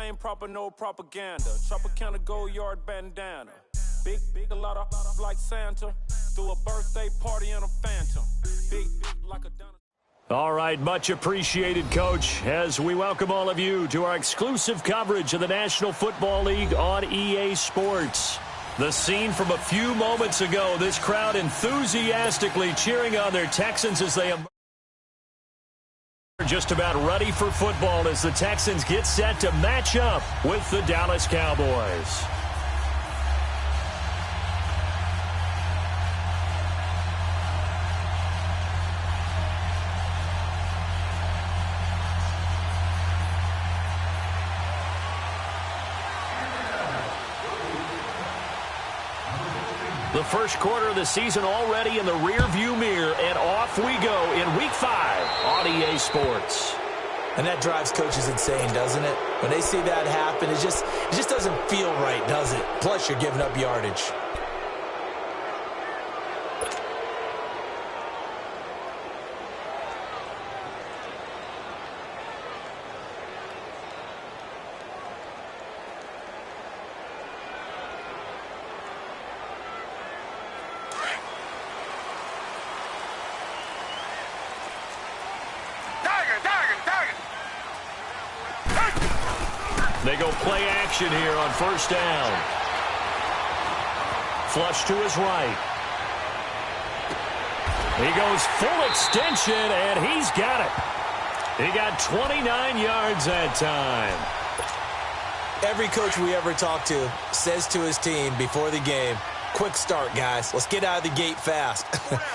I ain't proper, no propaganda. Tropicana gold yard bandana. Big, a lot of like Santa. Threw a birthday party in a phantom. Big like a dinosaur. All right, much appreciated, Coach, as we welcome all of you to our exclusive coverage of the National Football League on EA Sports. The scene from a few moments ago, this crowd enthusiastically cheering on their Texans as they emerge. Just about ready for football as the Texans get set to match up with the Dallas Cowboys. The first quarter of the season already in the rearview mirror, and off we go in Week 5 on EA Sports. And that drives coaches insane, doesn't it? When they see that happen, it just doesn't feel right, does it? Plus, you're giving up yardage. They go play action here on first down. Flush to his right. He goes full extension, and he's got it. He got 29 yards that time. Every coach we ever talk to says to his team before the game, quick start, guys. Let's get out of the gate fast.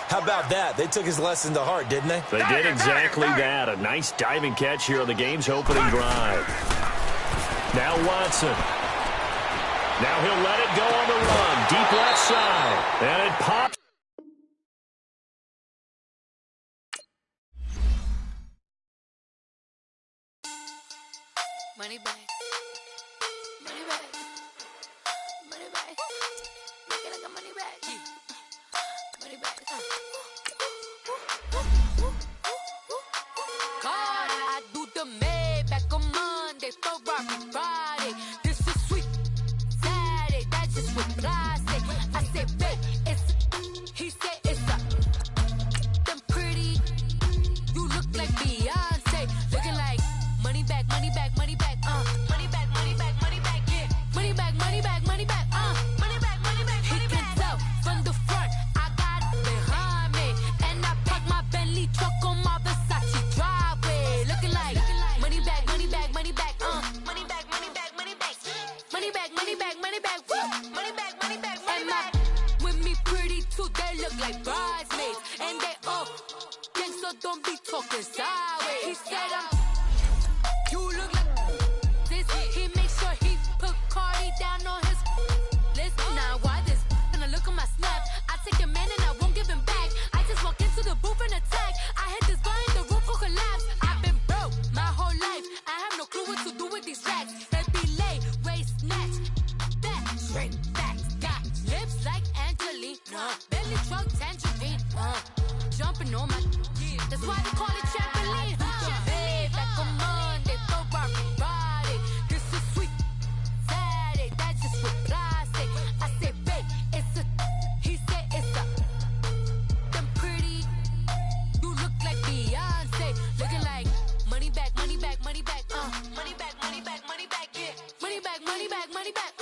How about that? They took his lesson to heart, didn't they? They did exactly that. A nice diving catch here on the game's opening drive. Now Watson. Now he'll let it go on the run. Deep left side. And it pops. Money back. Money back. Money back. Make it like a money back. Money back. God, I do the Maybach on Monday, Ferrari Friday. This is sweet Saturday. That's just what I say. I say, babe, it's. He said it's a. Them pretty. You look like Beyonce. Looking like money back, money back, money back. Money back, money back, money back. Yeah. Money back, money back, money back. Money back, money back, money back. He can tell from the front. I got it behind me, and I park my Bentley truck on my Versace driveway. Looking like money back, money back, money back. Money back, money back, money back. Money back, money back, money back. Money back, money back, money back. With me pretty too, they look like bridesmaids, and they all gang, so don't be talking sideways. He said you look like this. He makes sure he put Cardi down on his list. Now why this? And I look at my snap. I take a man and I won't give him back. I just walk into the booth and attack. I hit this guy in the roof will collapse. I've been broke my whole life. I have no clue what to do with these racks. Baby lay, waist snatch, back, straight back. Got lips like Angelina, belly truck tangerine. Jumping on my, that's why they call it trampoline. Babe, like a Monday, Ferrari Friday. This is sweet Saturday. That's just what I say. I say, babe, it's a. He said it's a. Them pretty. You look like Beyonce. Looking like money back, money back, money back. Money back, money back, money back. Yeah. Money back, money back, money back.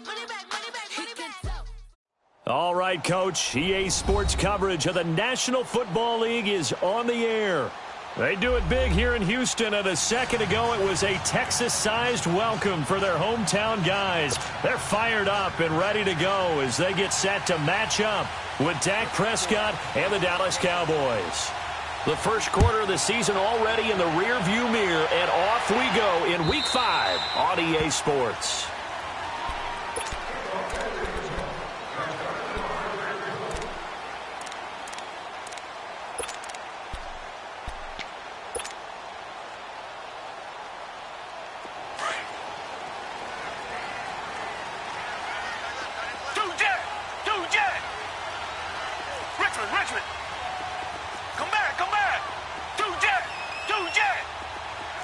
Money back, money back, money back. All right, Coach. EA Sports coverage of the National Football League is on the air. They do it big here in Houston, and a second ago it was a Texas-sized welcome for their hometown guys. They're fired up and ready to go as they get set to match up with Dak Prescott and the Dallas Cowboys. The first quarter of the season already in the rearview mirror, and off we go in Week 5 on EA Sports. Richmond. Come back. Two jet.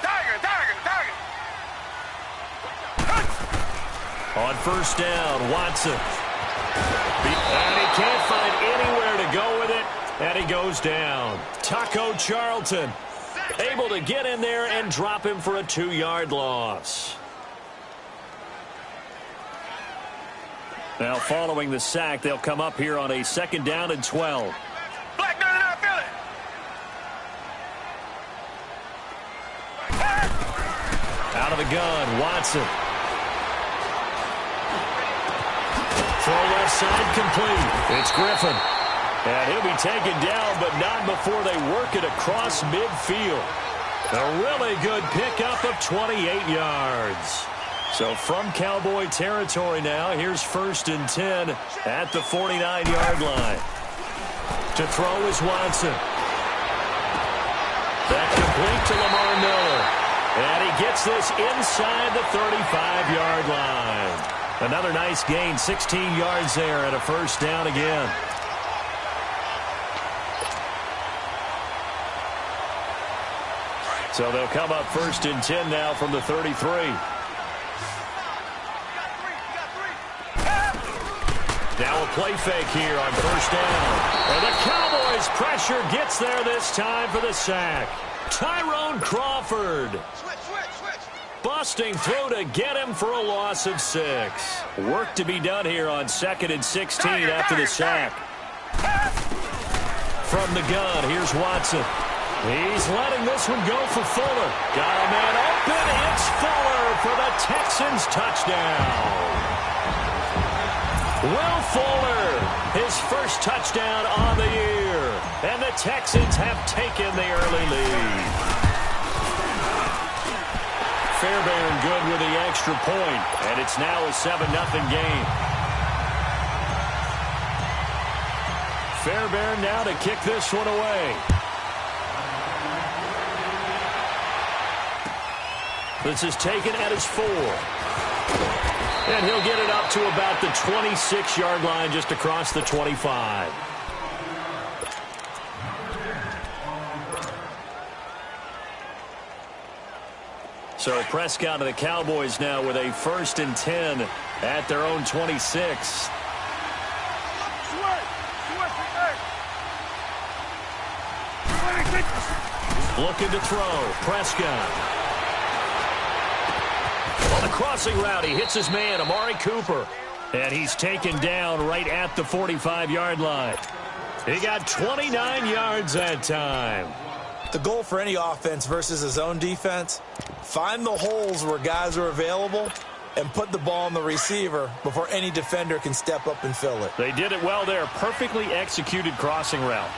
Tiger. On first down, Watson. And he can't find anywhere to go with it, and he goes down. Taco Charlton able to get in there and drop him for a 2-yard loss. Now following the sack, they'll come up here on a 2nd down and 12. Black man, I feel it. Out of the gun, Watson. Throw left side complete. It's Griffin. And he'll be taken down, but not before they work it across midfield. A really good pickup of 28 yards. So from Cowboy territory now, here's 1st and 10 at the 49-yard line. To throw is Watson. That complete to Lamar Miller. And he gets this inside the 35-yard line. Another nice gain, 16 yards there and a 1st down again. So they'll come up 1st and 10 now from the 33. Now a play fake here on 1st down. And the Cowboys' pressure gets there this time for the sack. Tyrone Crawford busting through to get him for a loss of 6. Work to be done here on 2nd and 16 after the sack. From the gun, here's Watson. He's letting this one go for Fuller. Got a man open. It's Fuller for the Texans touchdown. Will Fuller, his first touchdown on the year. And the Texans have taken the early lead. Fairbairn good with the extra point, and it's now a 7-0 game. Fairbairn now to kick this one away. This is taken at his 4. And he'll get it up to about the 26-yard line, just across the 25. So Prescott and the Cowboys now with a 1st and 10 at their own 26. Looking to throw. Prescott. On the crossing route, he hits his man, Amari Cooper. And he's taken down right at the 45-yard line. He got 29 yards that time. The goal for any offense versus his own defense, find the holes where guys are available and put the ball on the receiver before any defender can step up and fill it. They did it well there. Perfectly executed crossing route.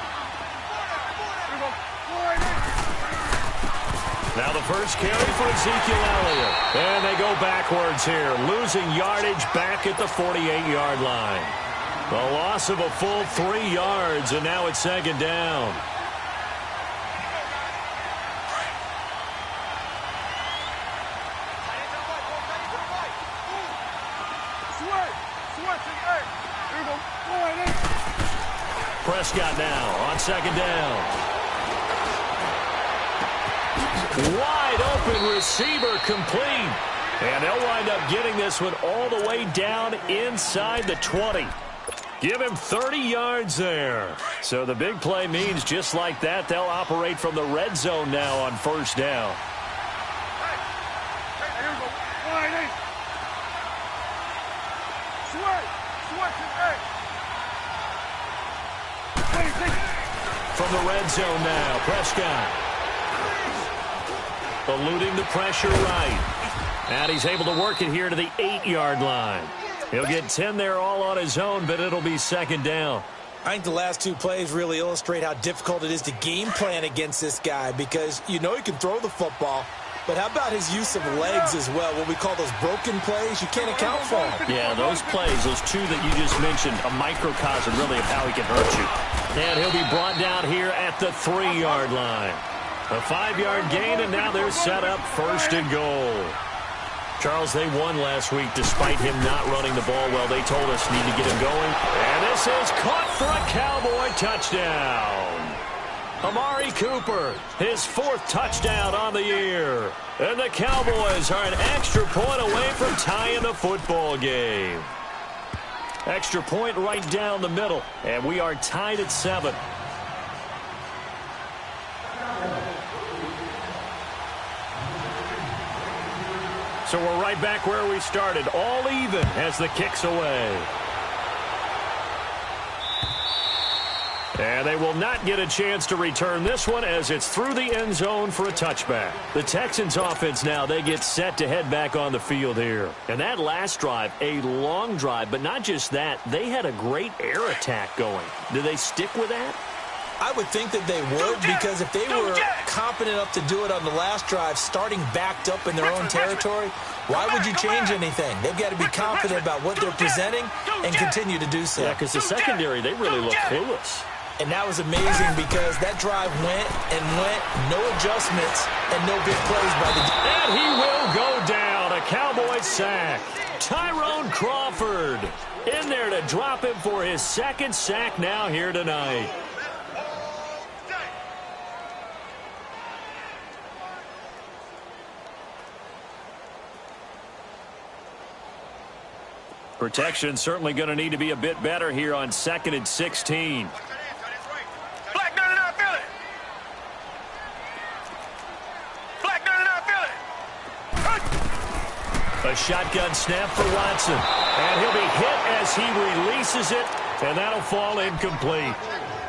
Now the first carry for Ezekiel Elliott. And they go backwards here, losing yardage back at the 48-yard line. The loss of a full 3 yards, and now it's 2nd down. Prescott now on 2nd down. Wide open receiver complete. And they'll wind up getting this one all the way down inside the 20. Give him 30 yards there. So the big play means just like that, they'll operate from the red zone now on 1st down. From the red zone now, Prescott. Eluding the pressure right. And he's able to work it here to the 8-yard line. He'll get 10 there all on his own, but it'll be 2nd down. I think the last 2 plays really illustrate how difficult it is to game plan against this guy, because you know he can throw the football, but how about his use of legs as well? What we call those broken plays, you can't account for them. Yeah, those plays, those 2 that you just mentioned, a microcosm really of how he can hurt you. And he'll be brought down here at the 3-yard line. A 5-yard gain, and now they're set up 1st and goal. Charles, they won last week despite him not running the ball well. They told us need to get him going. And this is caught for a Cowboy touchdown. Amari Cooper, his 4th touchdown on the year. And the Cowboys are an extra point away from tying the football game. Extra point right down the middle, and we are tied at 7. So we're right back where we started, all even as the kick's away. And they will not get a chance to return this one as it's through the end zone for a touchback. The Texans offense now, they get set to head back on the field here. And that last drive, a long drive, but not just that, they had a great air attack going. Do they stick with that? I would think that they would, because if they were competent enough to do it on the last drive, starting backed up in their own territory, why would you change anything? They've got to be confident about what they're presenting and continue to do so. Yeah, because the secondary, they really look clueless. And that was amazing because that drive went and went, no adjustments, and no big plays by the defense. And he will go down, a Cowboy sack. Tyrone Crawford in there to drop him for his 2nd sack now here tonight. Protection certainly going to need to be a bit better here on 2nd and 16. A shotgun snap for Watson. And he'll be hit as he releases it, and that'll fall incomplete.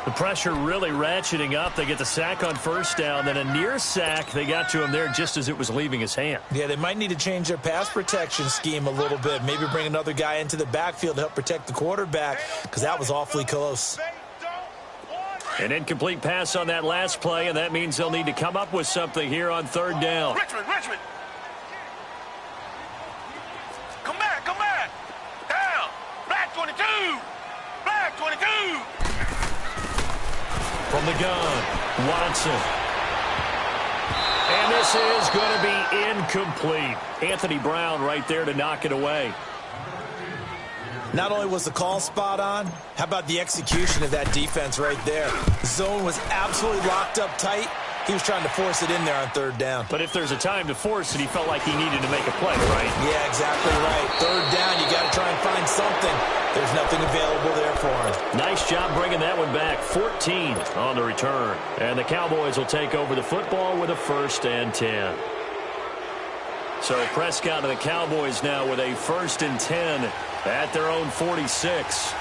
The pressure really ratcheting up. They get the sack on 1st down, then a near sack. They got to him there just as it was leaving his hand. Yeah, they might need to change their pass protection scheme a little bit. Maybe bring another guy into the backfield to help protect the quarterback, because that was awfully close. An incomplete pass on that last play, and that means they'll need to come up with something here on 3rd down. Richmond. Come back. Down. Black 22. Black 22. From the gun, Watson. And this is going to be incomplete. Anthony Brown right there to knock it away. Not only was the call spot on, how about the execution of that defense right there? Zone was absolutely locked up tight. He was trying to force it in there on 3rd down. But if there's a time to force it, he felt like he needed to make a play, right? Yeah, exactly right. 3rd down, you got to try and find something. There's nothing available there for him. Nice job bringing that one back. 14 on the return. And the Cowboys will take over the football with a 1st and 10. So Prescott and the Cowboys now with a 1st and 10 at their own 46.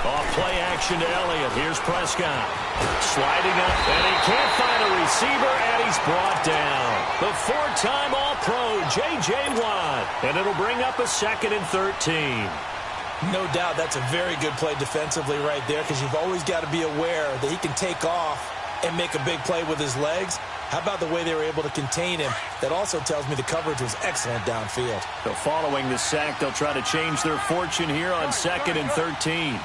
Off play action to Elliott. Here's Prescott. Sliding up, and he can't find a receiver, and he's brought down. The 4-time All-Pro, J.J. Watt. And it'll bring up a 2nd and 13. No doubt that's a very good play defensively right there, because you've always got to be aware that he can take off and make a big play with his legs. How about the way they were able to contain him? That also tells me the coverage was excellent downfield. So following the sack, they'll try to change their fortune here on 2nd and 13.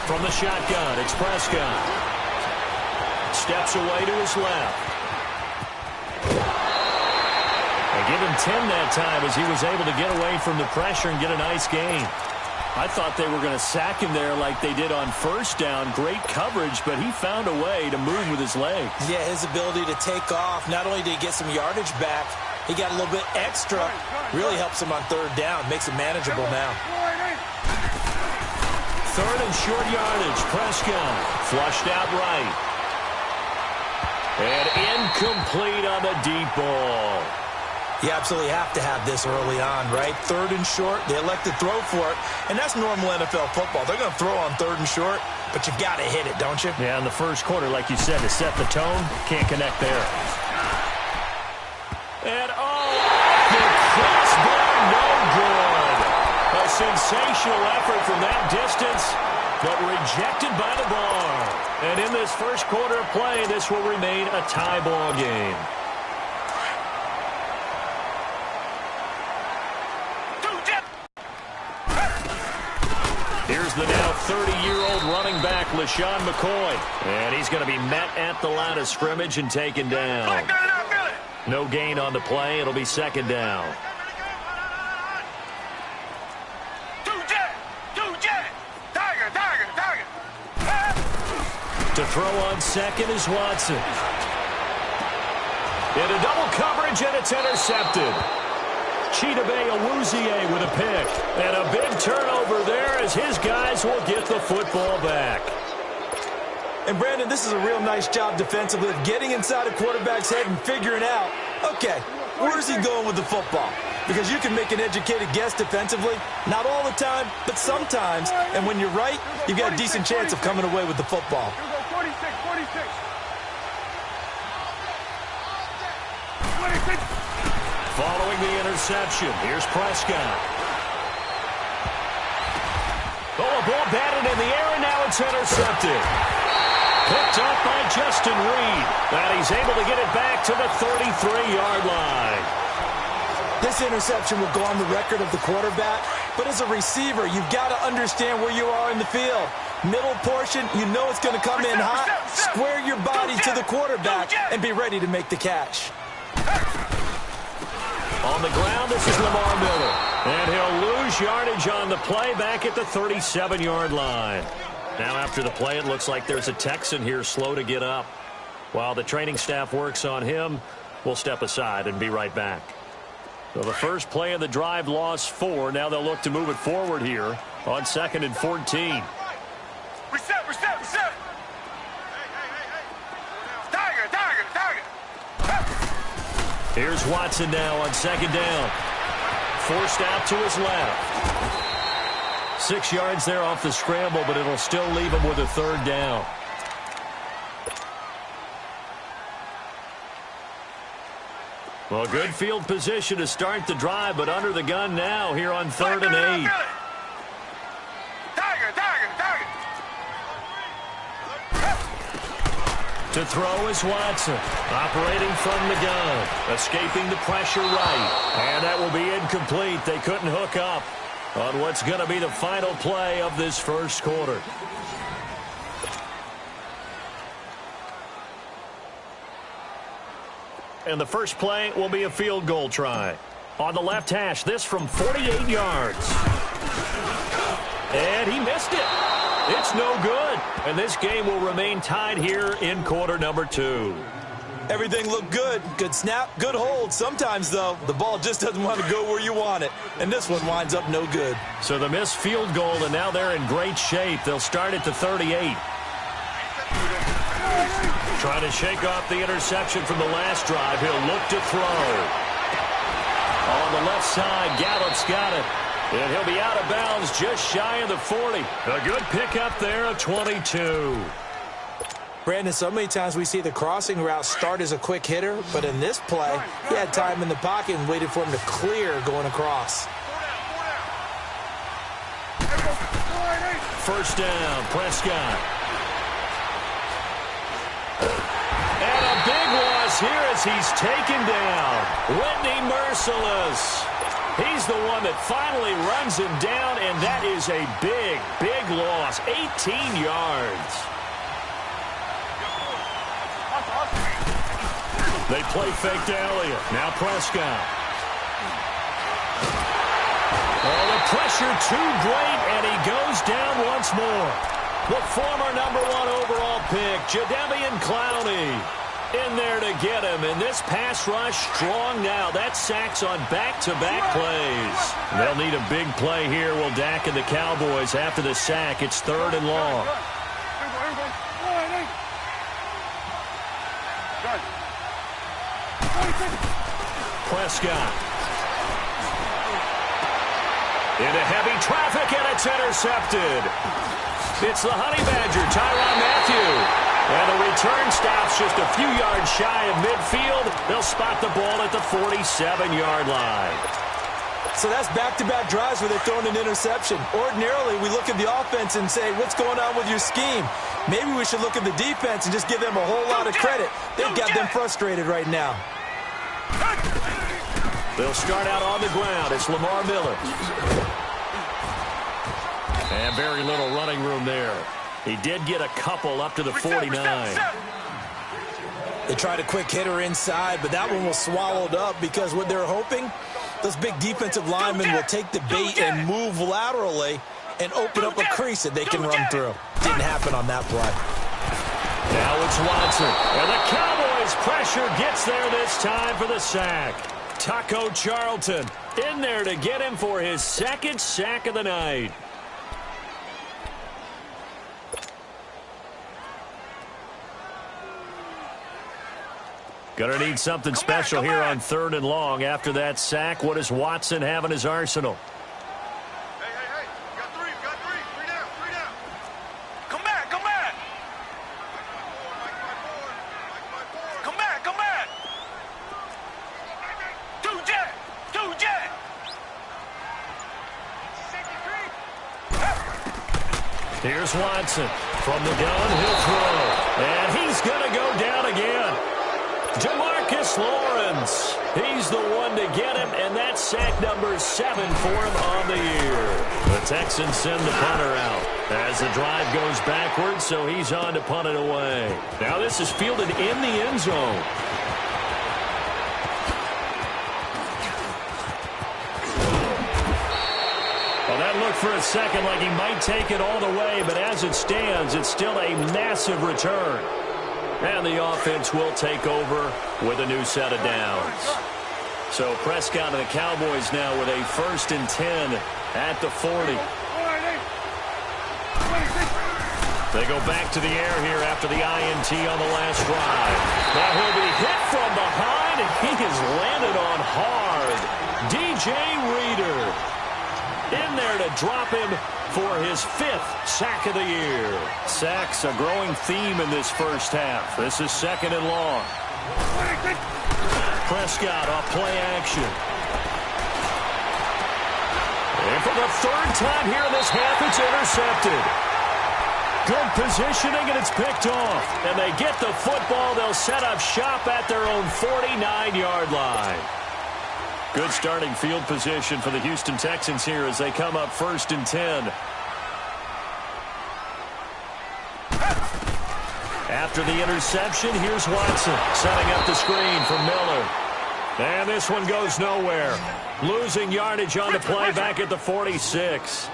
From the shotgun, it's Prescott. Steps away to his left. They give him 10 that time as he was able to get away from the pressure and get a nice gain. I thought they were going to sack him there like they did on 1st down. Great coverage, but he found a way to move with his legs. Yeah, his ability to take off. Not only did he get some yardage back, he got a little bit extra. Really helps him on 3rd down. Makes it manageable now. 3rd and short yardage. Prescott flushed out right. And incomplete on the deep ball. You absolutely have to have this early on, right? 3rd and short, they elect to throw for it, and that's normal NFL football. They're going to throw on 3rd and short, but you've got to hit it, don't you? Yeah, in the first quarter, like you said, to set the tone, can't connect there. And, the crossbar, no good. A sensational effort from that distance, but rejected by the bar. And in this first quarter of play, this will remain a tie ball game. Here's the now 30-year-old running back, LaShawn McCoy. And he's going to be met at the line of scrimmage and taken down. No gain on the play. It'll be 2nd down. throw on second is Watson. Into double coverage, and it's intercepted. Chidobe Awuzie with a pick. And a big turnover there as his guys will get the football back. And, Brandon, this is a real nice job defensively of getting inside a quarterback's head and figuring out, okay, where's he going with the football? Because you can make an educated guess defensively, not all the time, but sometimes. And when you're right, you've got a decent chance of coming away with the football. 46. Following the interception, here's Prescott. Oh, a ball batted in the air, and now it's intercepted. Picked up by Justin Reed. And he's able to get it back to the 33-yard line. This interception will go on the record of the quarterback, but as a receiver, you've got to understand where you are in the field. Middle portion, you know it's going to come in hot. Square your body to the quarterback and be ready to make the catch. On the ground, this is Lamar Miller. And he'll lose yardage on the play back at the 37-yard line. Now after the play, it looks like there's a Texan here slow to get up. While the training staff works on him, we'll step aside and be right back. So the first play of the drive lost 4. Now they'll look to move it forward here on 2nd and 14. Reset. Tiger. Here's Watson now on 2nd down. Forced out to his left. 6 yards there off the scramble, but it'll still leave him with a 3rd down. Well, good field position to start the drive, but under the gun now here on 3rd and 8. Tiger. To throw is Watson, operating from the gun, escaping the pressure right. And that will be incomplete. They couldn't hook up on what's going to be the final play of this first quarter. And the first play will be a field goal try. On the left hash, this from 48 yards. And he missed it. It's no good. And this game will remain tied here in quarter number 2. Everything looked good. Good snap, good hold. Sometimes, though, the ball just doesn't want to go where you want it. And this one winds up no good. So the missed field goal, and now they're in great shape. They'll start at the 38. Trying to shake off the interception from the last drive. He'll look to throw. On the left side, Gallup's got it. And he'll be out of bounds just shy of the 40. A good pickup there of 22. Brandon, so many times we see the crossing route start as a quick hitter, but in this play, he had time in the pocket and waited for him to clear going across. First down, Prescott. And a big loss here as he's taken down. Whitney Merciless. He's the one that finally runs him down, and that is a big, big loss. 18 yards. They play fake to Elliott. Now Prescott. Oh, the pressure too great, and he goes down once more. The former #1 overall pick, Jadeveon Clowney, in there to get him. And this pass rush strong now. That's sacks on back-to-back plays. They'll need a big play here. Will Dak and the Cowboys after the sack. It's 3rd and long. Prescott. Into heavy traffic, and it's intercepted. It's the Honey Badger, Tyrann Mathieu. And the return stops just a few yards shy of midfield. They'll spot the ball at the 47-yard line. So that's back-to-back drives where they're throwing an interception. Ordinarily, we look at the offense and say, what's going on with your scheme? Maybe we should look at the defense and just give them a whole lot of credit. They've got them frustrated right now. They'll start out on the ground. It's Lamar Miller. And very little running room there. He did get a couple up to the 49. They tried a quick hitter inside, but that one was swallowed up because what they're hoping, those big defensive linemen will take the bait and move laterally and open up a crease that they can run through. Didn't happen on that play. Now it's Watson. And the Cowboys' pressure gets there this time for the sack. Taco Charlton in there to get him for his second sack of the night. Gonna need something special here on 3rd and long. After that sack, what does Watson have in his arsenal? Hey. Got three. Three down. Come back. Come back. Two jet. Here's Watson. From the gun, he'll throw. And he's gonna go down again. Jamarcus Lawrence, he's the one to get him, and that's sack number 7 for him on the year. The Texans send the punter out as the drive goes backwards, so he's on to punt it away. Now this is fielded in the end zone. Well, that looked for a second like he might take it all the way, but as it stands, it's still a massive return. And the offense will take over with a new set of downs. So Prescott and the Cowboys now with a 1st and 10 at the 40. They go back to the air here after the INT on the last drive. Now he'll be hit from behind, and he has landed on hard. DJ Reader in there to drop him for his 5th sack of the year. Sacks a growing theme in this first half. This is 2nd and long. Prescott off play action. And for the 3rd time here in this half, it's intercepted. Good positioning, and it's picked off. And they get the football. They'll set up shop at their own 49-yard line. Good starting field position for the Houston Texans here as they come up 1st and 10. After the interception, here's Watson setting up the screen for Miller. And this one goes nowhere. Losing yardage on the play back at the 46.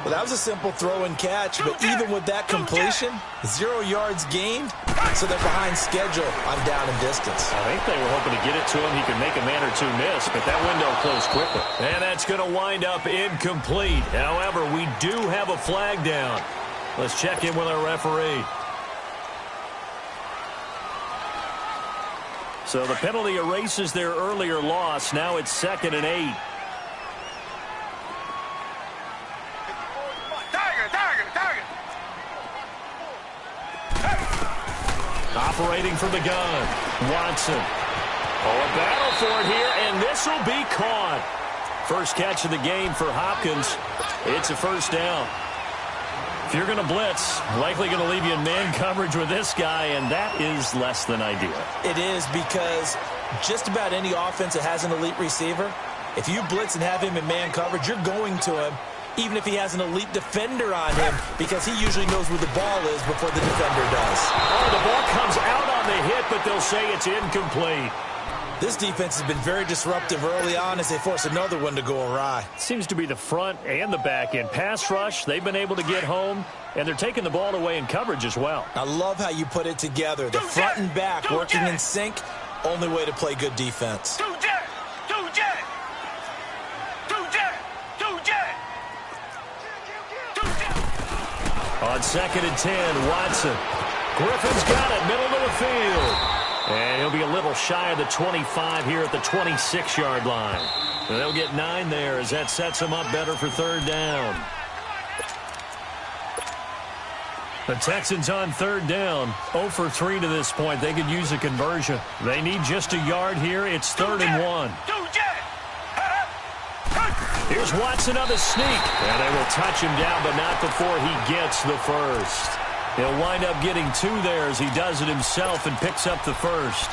Well, that was a simple throw and catch, but even with that completion, 0 yards gained, so they're behind schedule on down and distance. I think they were hoping to get it to him. He could make a man or two miss, but that window closed quickly. And that's going to wind up incomplete. However, we do have a flag down. Let's check in with our referee. So the penalty erases their earlier loss. Now it's 2nd and 8. Operating from the gun, Watson. A battle for it here, and this will be caught. First catch of the game for Hopkins. It's a 1st down. If you're going to blitz, likely going to leave you in man coverage with this guy, and that is less than ideal. It is, because just about any offense that has an elite receiver, if you blitz and have him in man coverage, you're going to him, even if he has an elite defender on him, because he usually knows where the ball is before the defender does. Oh, the ball comes out on the hit, but they'll say it's incomplete. This defense has been very disruptive early on as they force another one to go awry. Seems to be the front and the back end. Pass rush, they've been able to get home, and they're taking the ball away in coverage as well. I love how you put it together. The front and back working in sync, only way to play good defense. On 2nd and 10, Watson. Griffin's got it, middle of the field. And he'll be a little shy of the 25 here at the 26-yard line. And they'll get 9 there as that sets them up better for 3rd down. The Texans on 3rd down, 0 for 3 to this point. They could use a conversion. They need just a yard here. It's 3rd and 1. Here's Watson on the sneak. And they will touch him down, but not before he gets the first. He'll wind up getting 2 there as he does it himself and picks up the first.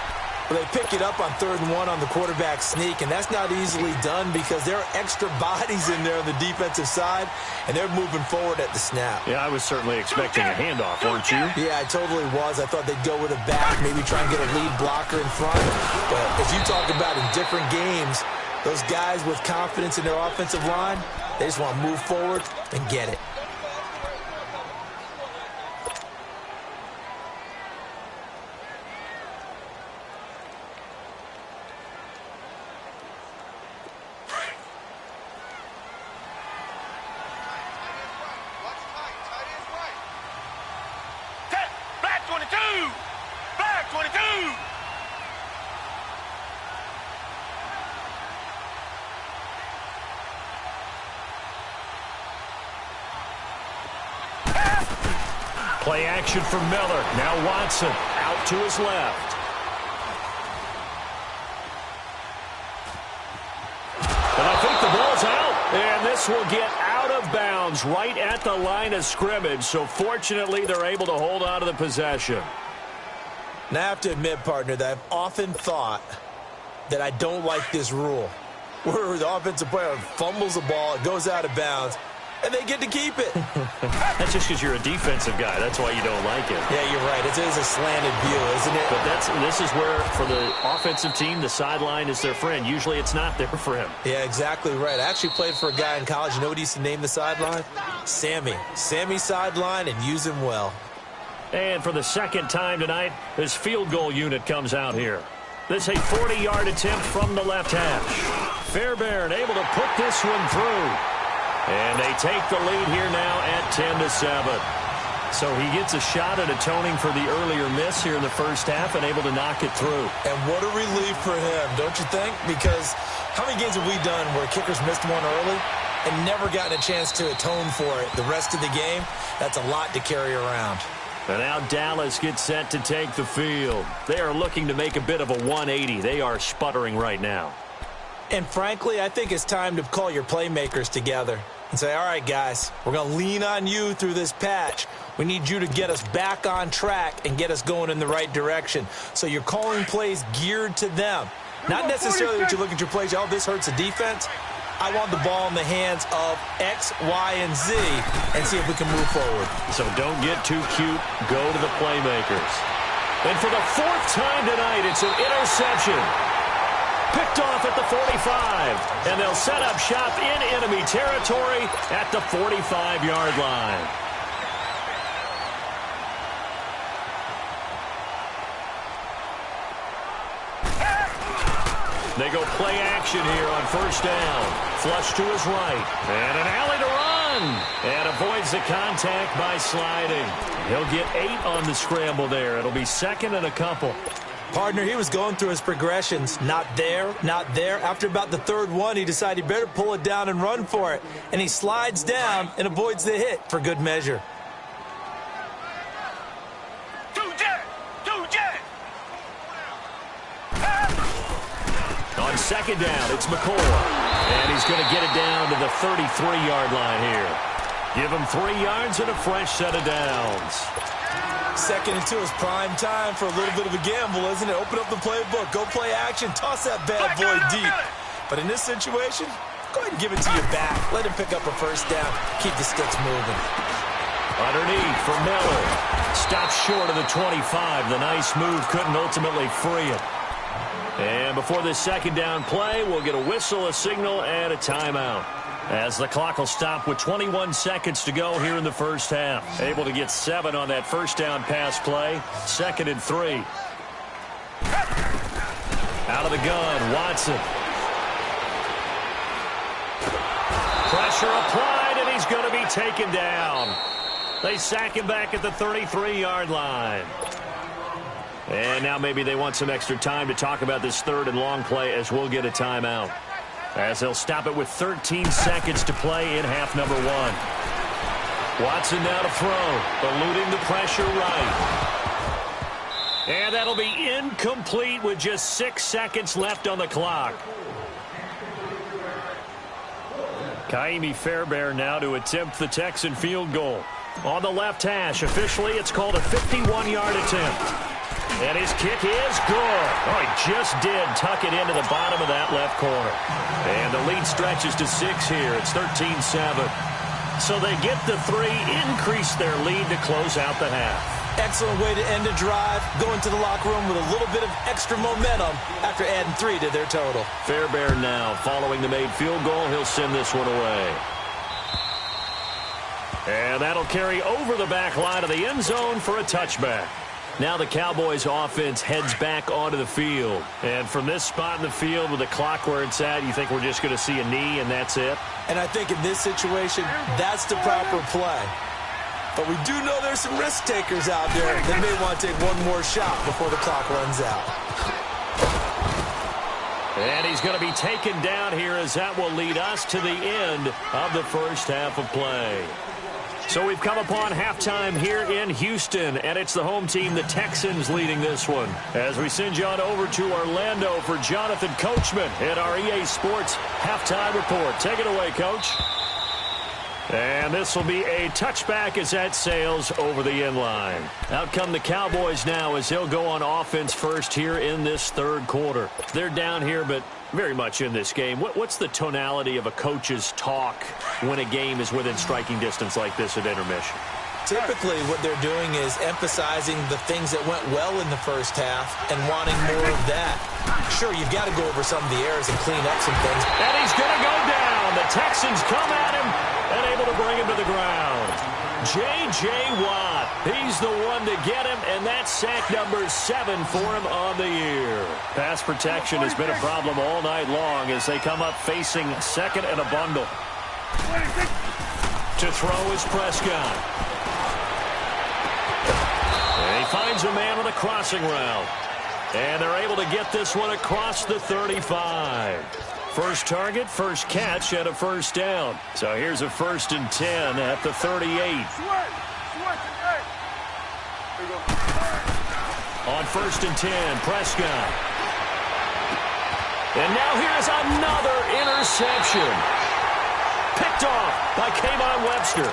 Well, they pick it up on 3rd and 1 on the quarterback sneak, and that's not easily done because there are extra bodies in there on the defensive side, and they're moving forward at the snap. Yeah, I was certainly expecting a handoff, weren't you? Yeah, I totally was. I thought they'd go with a back, maybe try and get a lead blocker in front. But as you talk about in different games, those guys with confidence in their offensive line, they just want to move forward and get it. Play action for Miller. Now Watson out to his left. And I think the ball's out. And this will get out of bounds right at the line of scrimmage. So fortunately, they're able to hold on to the possession. Now, I have to admit, partner, that I've often thought that I don't like this rule, where the offensive player fumbles the ball, it goes out of bounds, and they get to keep it. That's just because you're a defensive guy. That's why you don't like it. Yeah, you're right. It is a slanted view, isn't it? But this is where, for the offensive team, the sideline is their friend. Usually it's not there for him. Yeah, exactly right. I actually played for a guy in college. You know what he used to name the sideline? Sammy. Sammy sideline, and use him well. And for the second time tonight, this field goal unit comes out here. This is a 40-yard attempt from the left hash. Fairbairn able to put this one through. And they take the lead here now at 10-7. So he gets a shot at atoning for the earlier miss here in the first half and able to knock it through. And what a relief for him, don't you think? Because how many games have we done where kickers missed one early and never gotten a chance to atone for it the rest of the game? That's a lot to carry around. And now Dallas gets set to take the field. They are looking to make a bit of a 180. They are sputtering right now. And frankly, I think it's time to call your playmakers together and say, all right, guys, we're going to lean on you through this patch. We need you to get us back on track and get us going in the right direction. So you're calling plays geared to them. Not necessarily that you look at your plays, oh, this hurts the defense. I want the ball in the hands of X, Y, and Z and see if we can move forward. So don't get too cute. Go to the playmakers. And for the fourth time tonight, it's an interception. Picked off at the 45. And they'll set up shop in enemy territory at the 45-yard line. They go play action here on first down. Flush to his right. And an alley to run. And avoids the contact by sliding. He'll get 8 on the scramble there. It'll be second and a couple. Partner, he was going through his progressions. Not there, not there. After about the third one, he decided he better pull it down and run for it. And he slides down and avoids the hit for good measure. On second down, it's McCoy. And he's going to get it down to the 33-yard line here. Give him 3 yards and a fresh set of downs. Second and 2 is prime time for a little bit of a gamble, isn't it? Open up the playbook, go play action, toss that bad boy deep. But in this situation, go ahead and give it to your back. Let him pick up a first down. Keep the sticks moving. Underneath for Miller. Stops short of the 25. The nice move couldn't ultimately free it. And before this second down play, we'll get a whistle, a signal, and a timeout. As the clock will stop with 21 seconds to go here in the first half. Able to get 7 on that first down pass play. 2nd and 3. Out of the gun, Watson. Pressure applied, and he's going to be taken down. They sack him back at the 33-yard line. And now maybe they want some extra time to talk about this third and long play as we'll get a timeout. As they'll stop it with 13 seconds to play in half number 1. Watson now to throw, eluding the pressure right. And that'll be incomplete with just 6 seconds left on the clock. Kaimi Fairbairn now to attempt the Texan field goal. On the left hash, officially it's called a 51-yard attempt. And his kick is good. Oh, he just did tuck it into the bottom of that left corner. And the lead stretches to 6 here. It's 13-7. So they get the 3, increase their lead to close out the half. Excellent way to end a drive. Go into the locker room with a little bit of extra momentum after adding 3 to their total. Fairbairn now following the made field goal. He'll send this one away. And that'll carry over the back line of the end zone for a touchback. Now the Cowboys offense heads back onto the field. And from this spot in the field with the clock where it's at, you think we're just going to see a knee and that's it? And I think in this situation, that's the proper play. But we do know there's some risk takers out there that may want to take one more shot before the clock runs out. And he's going to be taken down here as that will lead us to the end of the first half of play. So we've come upon halftime here in Houston, and it's the home team, the Texans, leading this one. As we send you on over to Orlando for Jonathan Coachman at our EA Sports Halftime Report. Take it away, Coach. And this will be a touchback as that sails over the end line. Out come the Cowboys now as they'll go on offense first here in this third quarter. They're down here, but very much in this game. What's the tonality of a coach's talk when a game is within striking distance like this at intermission? Typically, what they're doing is emphasizing the things that went well in the first half and wanting more of that. Sure, you've got to go over some of the errors and clean up some things. And he's going to go down. The Texans come at him and able to bring him to the ground. J.J. Watt, he's the one to get him, and that's sack number 7 for him on the year. Pass protection has been a problem all night long as they come up facing second and a bundle. To throw is Prescott. And he finds a man on a crossing route. And they're able to get this one across the 35. First target, first catch, and a first down. So here's a 1st and 10 at the 38. On 1st and 10, Prescott. And now here's another interception. Picked off by Kayvon Webster.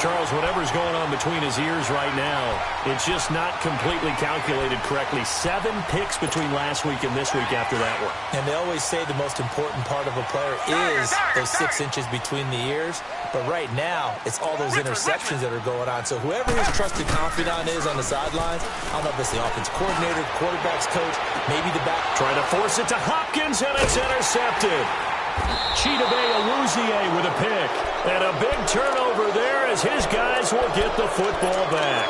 Charles, whatever's going on between his ears right now, it's just not completely calculated correctly. 7 picks between last week and this week after that one. And they always say the most important part of a player is those 6 inches between the ears. But right now, it's all those interceptions that are going on. So whoever his trusted confidant is on the sidelines, I don't know if it's the offense coordinator, quarterback's coach, maybe the back. Trying to force it to Hopkins, and it's intercepted. Chidobe Awuzie with a pick. And a big turnover there as his guys will get the football back.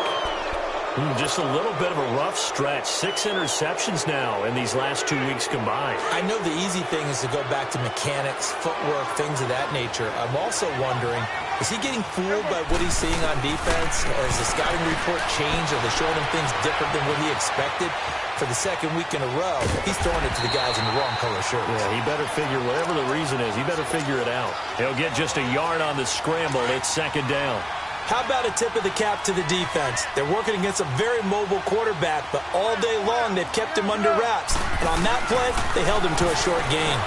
Just a little bit of a rough stretch. 6 interceptions now in these last 2 weeks combined. I know the easy thing is to go back to mechanics, footwork, things of that nature. I'm also wondering, is he getting fooled by what he's seeing on defense? Has the scouting report changed? Are they showing him things different than what he expected? For the second week in a row, he's throwing it to the guys in the wrong color shirts. Yeah, he better figure, whatever the reason is, he better figure it out. He'll get just a yard on the scramble. It's 2nd down. How about a tip of the cap to the defense? They're working against a very mobile quarterback, but all day long they've kept him under wraps. And on that play, they held him to a short gain.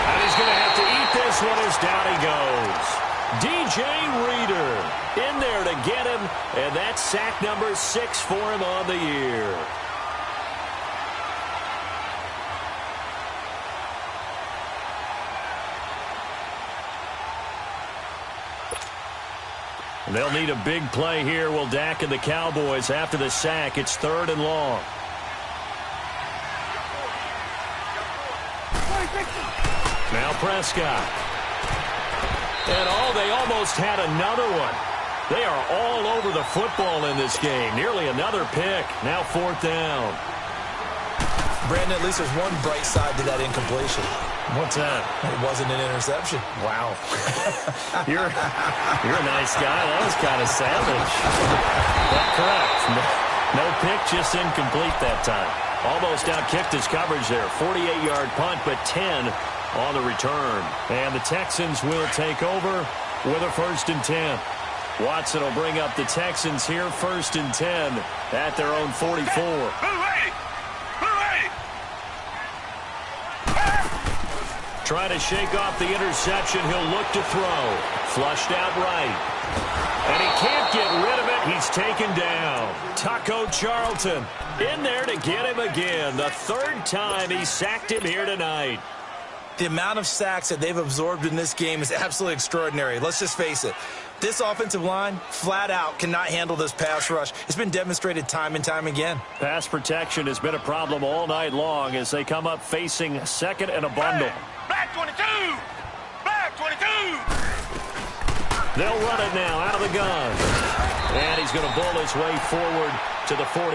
And he's going to have to eat this one as down he goes. DJ Reader in there to get him, and that's sack number 6 for him on the year. They'll need a big play here. Will Dak and the Cowboys after the sack. It's 3rd and long. Now Prescott. And they almost had another one. They are all over the football in this game. Nearly another pick. Now 4th down. Brandon, at least there's one bright side to that incompletion. What's that? It wasn't an interception. Wow. You're a nice guy. That was kind of savage. But correct. No pick, just incomplete that time. Almost out-kicked his coverage there. 48-yard punt, but 10 on the return. And the Texans will take over with a 1st and 10. Watson will bring up the Texans here, 1st and 10 at their own 44. Trying to shake off the interception. He'll look to throw. Flushed out right. And he can't get rid of it. He's taken down. Taco Charlton in there to get him again. The 3rd time he sacked him here tonight. The amount of sacks that they've absorbed in this game is absolutely extraordinary. Let's just face it. This offensive line, flat out, cannot handle this pass rush. It's been demonstrated time and time again. Pass protection has been a problem all night long as they come up facing second and a bundle. Black 22! Black 22! They'll run it now out of the gun. And he's going to bull his way forward to the 48.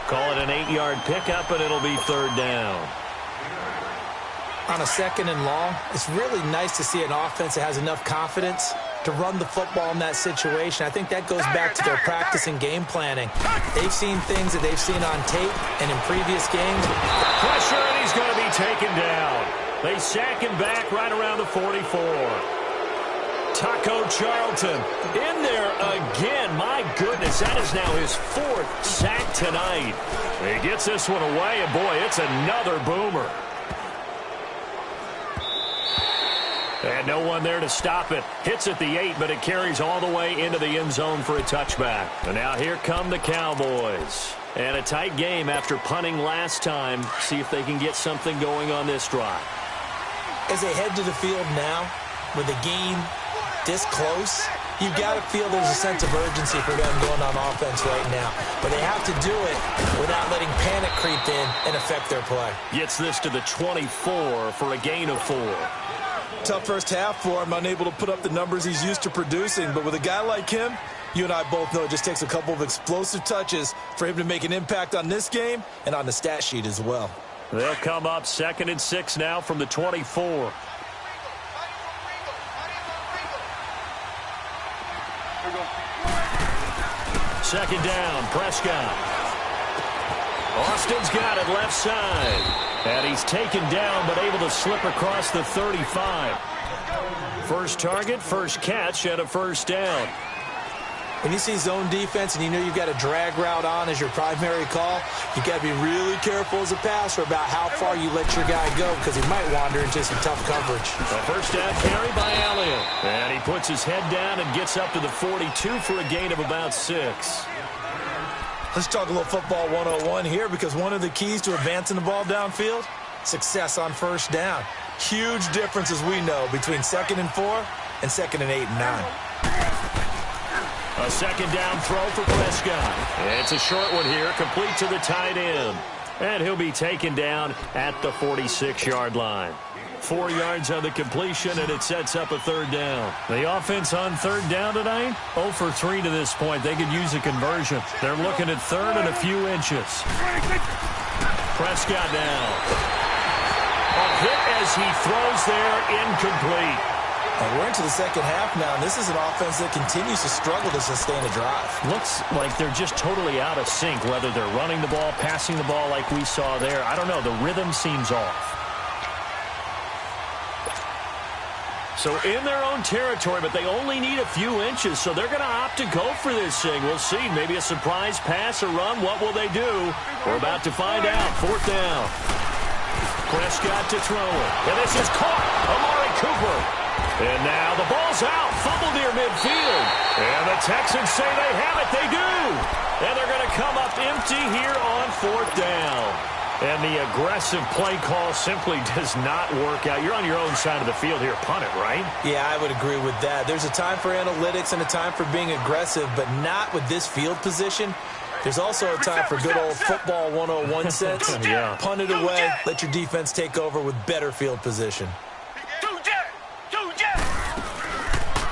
Call it an 8-yard pickup, and it'll be 3rd down. On a 2nd and long, it's really nice to see an offense that has enough confidence to run the football in that situation. I think that goes back to their practice and game planning. They've seen things that they've seen on tape and in previous games. Pressure, and he's going to be taken down. They sack him back right around the 44. Taco Charlton in there again. My goodness, that is now his 4th sack tonight. He gets this one away, and boy, it's another boomer. And no one there to stop it. Hits at the 8, but it carries all the way into the end zone for a touchback. And now here come the Cowboys. And a tight game after punting last time. See if they can get something going on this drive. As they head to the field now, with the game this close, you've got to feel there's a sense of urgency for them going on offense right now. But they have to do it without letting panic creep in and affect their play. Gets this to the 24 for a gain of 4. Tough first half for him, unable to put up the numbers he's used to producing. But with a guy like him, you and I both know it just takes a couple of explosive touches for him to make an impact on this game and on the stat sheet as well. They'll come up 2nd and 6 now from the 24. Second down, Prescott. Austin's got it left side. And he's taken down but able to slip across the 35. First target, first catch, and a first down. When you see zone defense and you know you've got a drag route on as your primary call, you got to be really careful as a passer about how far you let your guy go because he might wander into some tough coverage. A first down carry by Elliott. And he puts his head down and gets up to the 42 for a gain of about 6. Let's talk a little football 101 here because one of the keys to advancing the ball downfield, success on first down. Huge difference, as we know, between 2nd and 4 and 2nd and 8 and 9. A second down throw for Prescott. It's a short one here, complete to the tight end. And he'll be taken down at the 46-yard line. 4 yards on the completion, and it sets up a third down. The offense on third down tonight, 0 for 3 to this point. They could use a conversion. They're looking at third and a few inches. Prescott down. A hit as he throws there, incomplete. And we're into the second half now, and this is an offense that continues to struggle to sustain a drive. Looks like they're just totally out of sync, whether they're running the ball, passing the ball like we saw there. I don't know. The rhythm seems off. So in their own territory, but they only need a few inches, so they're going to opt to go for this thing. We'll see. Maybe a surprise pass or run. What will they do? We're about to find out. Fourth down. Prescott to throw it. And this is caught. Amari Cooper. And now the ball's out. Fumble near midfield. And the Texans say they have it. They do. And they're going to come up empty here on fourth down. And the aggressive play call simply does not work out. You're on your own side of the field here. Punt it, right? Yeah, I would agree with that. There's a time for analytics and a time for being aggressive, but not with this field position. There's also a time for good old football 101 sense. Yeah. Punt it away. Let your defense take over with better field position.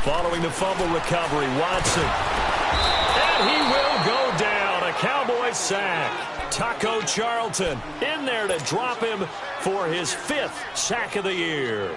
Following the fumble recovery, Watson. And he will go down. A Cowboy sack. Taco Charlton in there to drop him for his 5th sack of the year.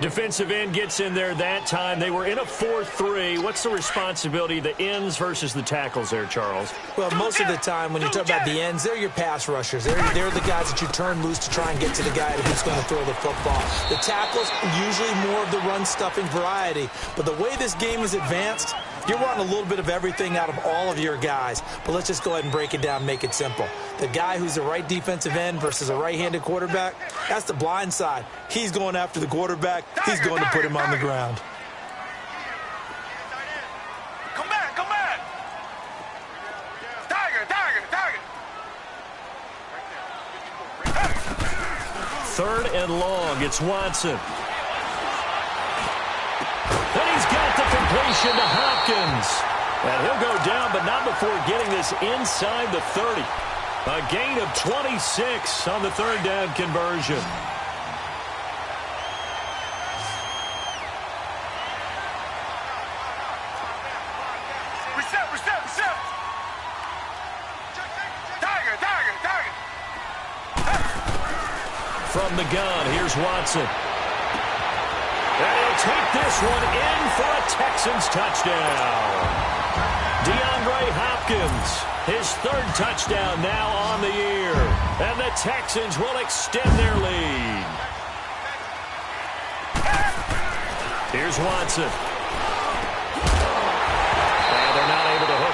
Defensive end gets in there that time. They were in a 4-3. What's the responsibility, the ends versus the tackles there, Charles? Well, most of the time when you talk about the ends, they're your pass rushers. They're the guys that you turn loose to try and get to the guy who's going to throw the football. The tackles, usually more of the run-stuffing variety. But the way this game is advanced, you're wanting a little bit of everything out of all of your guys. But let's just go ahead and break it down and make it simple. The guy who's the right defensive end versus a right-handed quarterback, that's the blind side. He's going after the quarterback. He's going to put him on the ground. Come back, come back. Tiger. Third and long. It's Watson. And he's got the completion to Hopkins. And he'll go down, but not before getting this inside the 30. A gain of 26 on the third down conversion. Reset. Tiger. From the gun, here's Watson. And he'll take this one in for a Texans touchdown. DeAndre Hopkins, his 3rd touchdown now on the year. And the Texans will extend their lead. Here's Watson.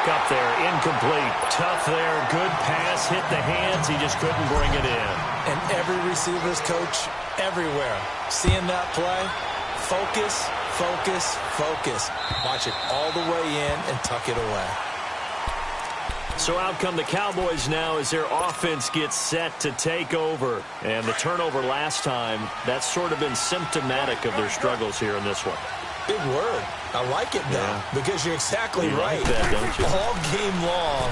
back up there, incomplete. Tough there, good pass, hit the hands, he just couldn't bring it in. And every receiver's coach everywhere, seeing that play, focus, focus, focus. Watch it all the way in and tuck it away. So out come the Cowboys now as their offense gets set to take over. And the turnover last time, that's sort of been symptomatic of their struggles here in this one. Big word. I like it now because you're exactly right. Like that, don't you? All game long,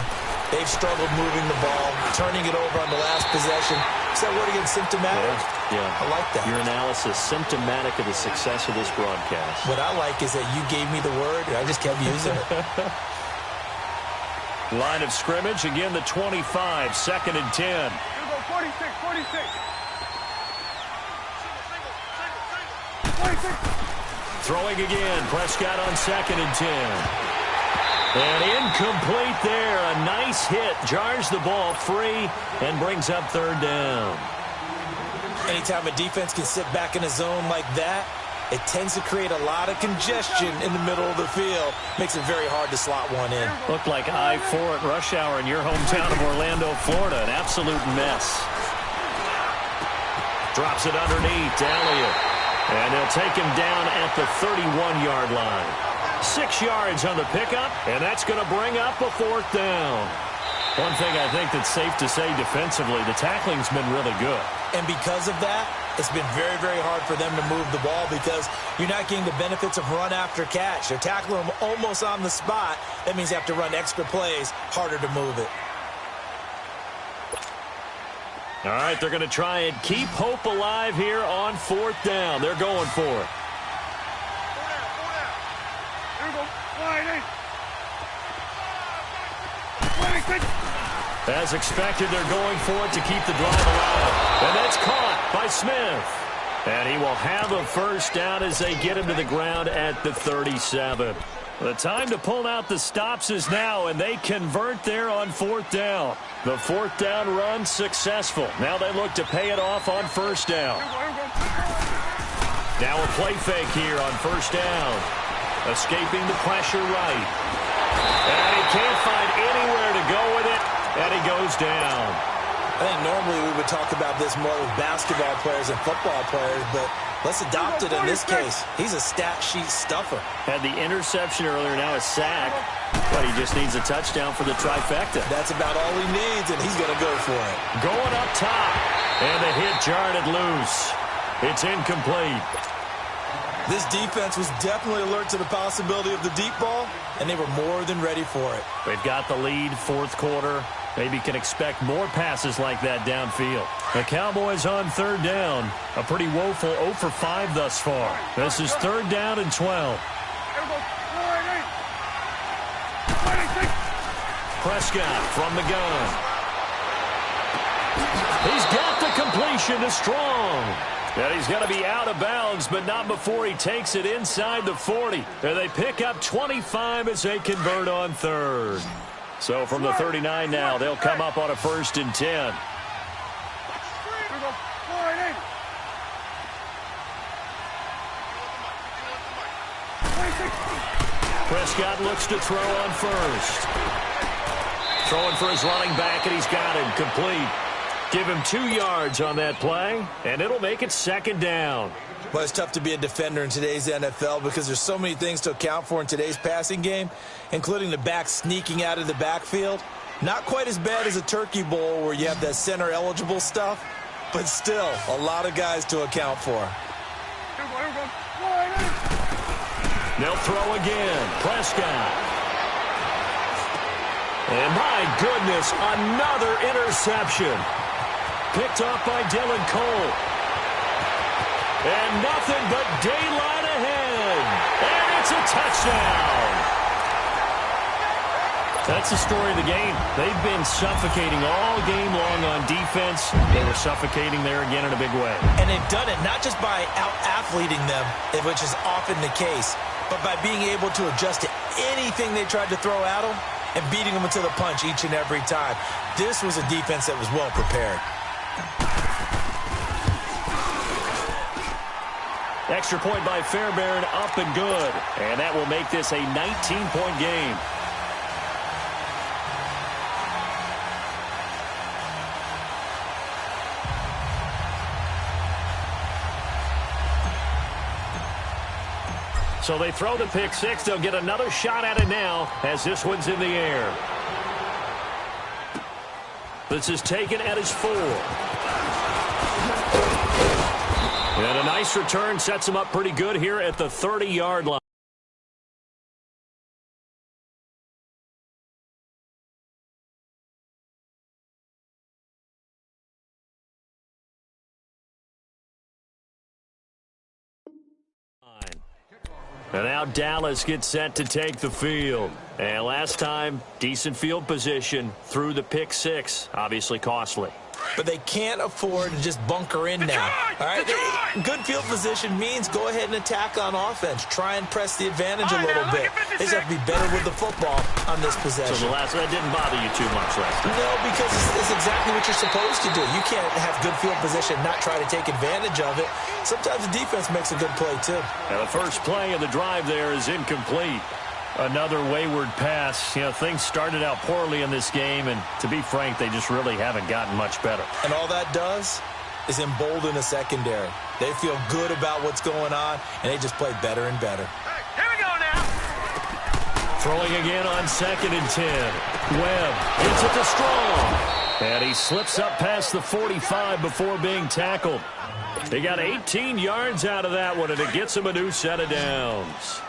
they've struggled moving the ball, turning it over on the last possession. Is that word again, symptomatic? Yeah. I like that. Your analysis, symptomatic of the success of this broadcast. What I like is that you gave me the word, and I just kept using it. Line of scrimmage, again the 25, 2nd and 10. Here go 46, 46. 46. Throwing again, Prescott on 2nd and 10. And incomplete there, a nice hit, jars the ball free and brings up 3rd down. Anytime a defense can sit back in a zone like that, it tends to create a lot of congestion in the middle of the field. Makes it very hard to slot one in. Looked like I-4 at rush hour in your hometown of Orlando, Florida. An absolute mess. Drops it underneath to Elliott. And they'll take him down at the 31-yard line. 6 yards on the pickup, and that's going to bring up a 4th down. One thing I think that's safe to say defensively, the tackling's been really good. And because of that, it's been very, very hard for them to move the ball because you're not getting the benefits of run after catch. They're tackling them almost on the spot. That means you have to run extra plays, harder to move it. All right, they're going to try and keep hope alive here on 4th down. They're going for it. 4 down. Here we go. 26. As expected, they're going for it to keep the drive alive. And that's caught by Smith. And he will have a 1st down as they get him to the ground at the 37. The time to pull out the stops is now, and they convert there on 4th down. The 4th down run successful. Now they look to pay it off on 1st down. Now a play fake here on 1st down. Escaping the pressure right. And he can't find anywhere to go with it. And he goes down. I think normally we would talk about this more with basketball players and football players, but let's adopt it in this case. He's a stat sheet stuffer. Had the interception earlier, now a sack. But he just needs a touchdown for the trifecta. That's about all he needs, and he's going to go for it. Going up top. And the hit jarred it loose. It's incomplete. This defense was definitely alert to the possibility of the deep ball, and they were more than ready for it. They've got the lead, 4th quarter. Maybe can expect more passes like that downfield. The Cowboys on 3rd down. A pretty woeful 0 for 5 thus far. This is 3rd down and 12. Prescott from the gun. He's got the completion to Strong. And he's going to be out of bounds, but not before he takes it inside the 40. And they pick up 25 as they convert on 3rd. So from the 39 now, they'll come up on a 1st and 10. Prescott looks to throw on 1st. Throwing for his running back, and he's got him complete. Give him 2 yards on that play, and it'll make it 2nd down. Well, it's tough to be a defender in today's NFL because there's so many things to account for in today's passing game, including the back sneaking out of the backfield. Not quite as bad as a turkey bowl where you have that center-eligible stuff, but still a lot of guys to account for. They'll throw again. Prescott. And my goodness, another interception. Picked off by Dylan Cole. And nothing but daylight ahead. And it's a touchdown. That's the story of the game. They've been suffocating all game long on defense. They were suffocating there again in a big way. And they've done it not just by out-athleting them, which is often the case, but by being able to adjust to anything they tried to throw at them and beating them into the punch each and every time. This was a defense that was well prepared. Extra point by Fairbairn, up and good. And that will make this a 19-point game. So they throw the pick six. They'll get another shot at it now as this one's in the air. This is taken at his 4. And a nice return sets him up pretty good here at the 30-yard line. And now Dallas gets set to take the field. And last time, decent field position through the pick six. Obviously costly. But they can't afford to just bunker in now. All right, good field position means go ahead and attack on offense. Try and press the advantage a little bit. They just have to be better with the football on this possession. So that didn't bother you too much last time? No, because it's exactly what you're supposed to do. You can't have good field position and not try to take advantage of it. Sometimes the defense makes a good play, too. Now the first play of the drive there is incomplete. Another wayward pass. You know, things started out poorly in this game, and to be frank, they just really haven't gotten much better. And all that does is embolden the secondary. They feel good about what's going on, and they just play better and better. Hey, here we go now. Throwing again on 2nd and 10. Webb gets it to Strong. And he slips up past the 45 before being tackled. They got 18 yards out of that one, and it gets him a new set of downs.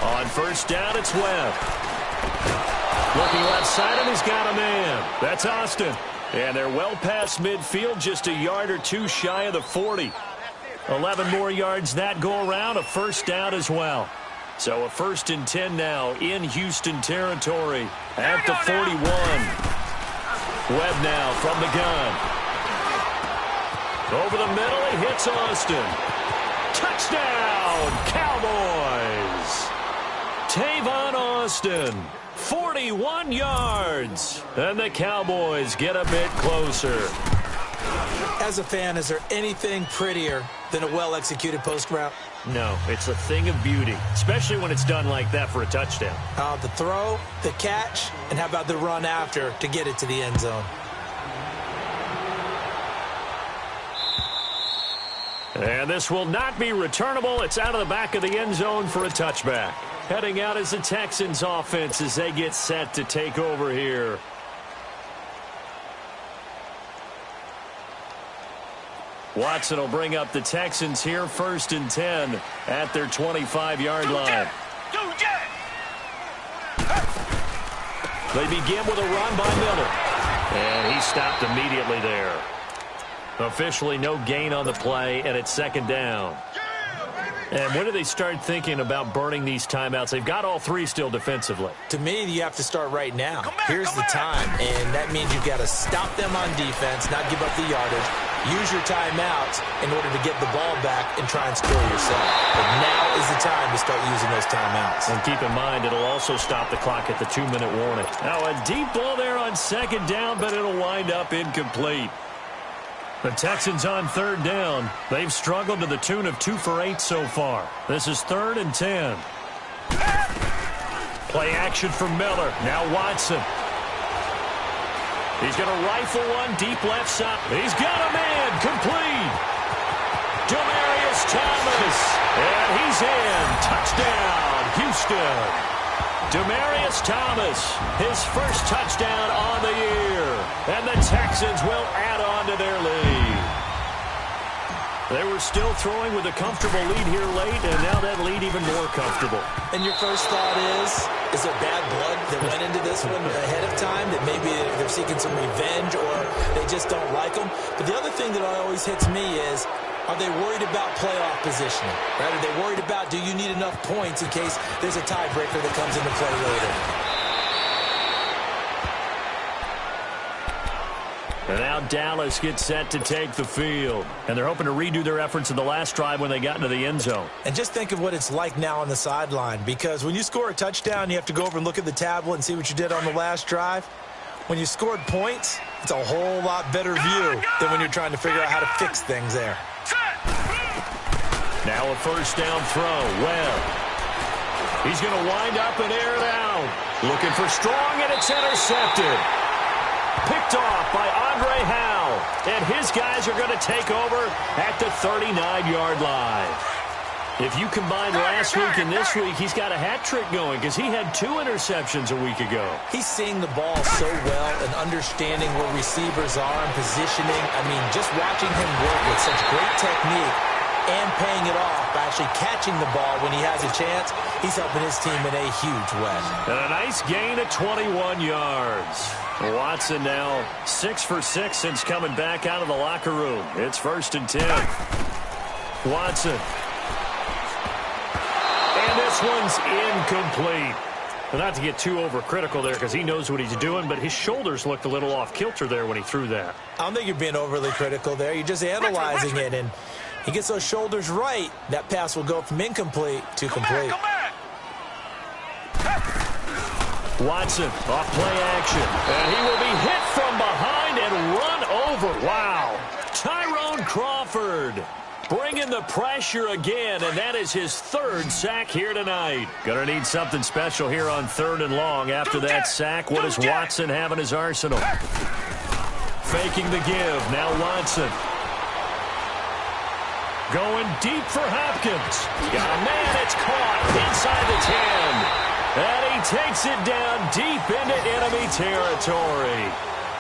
On first down, it's Webb. Looking left side, and he's got a man. That's Austin. And they're well past midfield, just a yard or two shy of the 40. 11 more yards that go around, a first down as well. So a 1st and 10 now in Houston territory at the 41. Webb now from the gun. Over the middle, he hits Austin. Touchdown, Cowboys! Tavon Austin, 41 yards. And the Cowboys get a bit closer. As a fan, is there anything prettier than a well-executed post route? No, it's a thing of beauty, especially when it's done like that for a touchdown. The throw, the catch, and how about the run after to get it to the end zone? And this will not be returnable. It's out of the back of the end zone for a touchback. Heading out is the Texans offense as they get set to take over here. Watson will bring up the Texans here, 1st and 10 at their 25-yard line. They begin with a run by Miller. And he stopped immediately there. Officially no gain on the play, and it's 2nd down. And when do they start thinking about burning these timeouts? They've got all 3 still defensively. To me, you have to start right now. Here's the time, and that means you've got to stop them on defense, not give up the yardage, use your timeouts in order to get the ball back and try and score yourself. But now is the time to start using those timeouts. And keep in mind, it'll also stop the clock at the 2-minute warning. Now, a deep ball there on 2nd down, but it'll wind up incomplete. The Texans on 3rd down. They've struggled to the tune of 2 for 8 so far. This is 3rd and 10. Play action for Miller. Now Watson. He's going to rifle one deep left side. He's got a man. Complete. Demaryius Thomas. And he's in. Touchdown, Houston. Demaryius Thomas, his first touchdown on the year. And the Texans will add on to their lead. They were still throwing with a comfortable lead here late, and now that lead even more comfortable. And your first thought is there bad blood that went into this one ahead of time, that maybe they're seeking some revenge or they just don't like them? But the other thing that always hits me is, are they worried about playoff positioning? Right? Are they worried about, do you need enough points in case there's a tiebreaker that comes into play later? And now Dallas gets set to take the field. And they're hoping to redo their efforts in the last drive when they got into the end zone. And just think of what it's like now on the sideline, because when you score a touchdown, you have to go over and look at the tablet and see what you did on the last drive. When you scored points, it's a whole lot better view than when you're trying to figure out how to fix things there. Now a first down throw. Webb. He's going to wind up and air it out. Looking for Strong, and it's intercepted. Picked picked off by Andre Howe. And his guys are going to take over at the 39-yard line. If you combine last week and this week, he's got a hat trick going because he had 2 interceptions a week ago. He's seeing the ball so well and understanding where receivers are and positioning. I mean, just watching him work with such great technique and paying it off by actually catching the ball when he has a chance, he's helping his team in a huge way. And a nice gain of 21 yards. Watson now 6 for 6 since coming back out of the locker room. It's 1st and 10. Watson. And this one's incomplete. Well, not to get too overcritical there because he knows what he's doing, but his shoulders looked a little off kilter there when he threw that. I don't think you're being overly critical there. You're just analyzing it, and he gets those shoulders right. That pass will go from incomplete to complete. Watson off play action, and he will be hit from behind and run over. Wow. Tyrone Crawford bringing the pressure again, and that is his 3rd sack here tonight. Gonna need something special here on 3rd and long. After that sack, what does Watson have in his arsenal? Faking the give. Now Watson. Going deep for Hopkins. He's got a man. It's caught inside the 10. And he takes it down deep into enemy territory.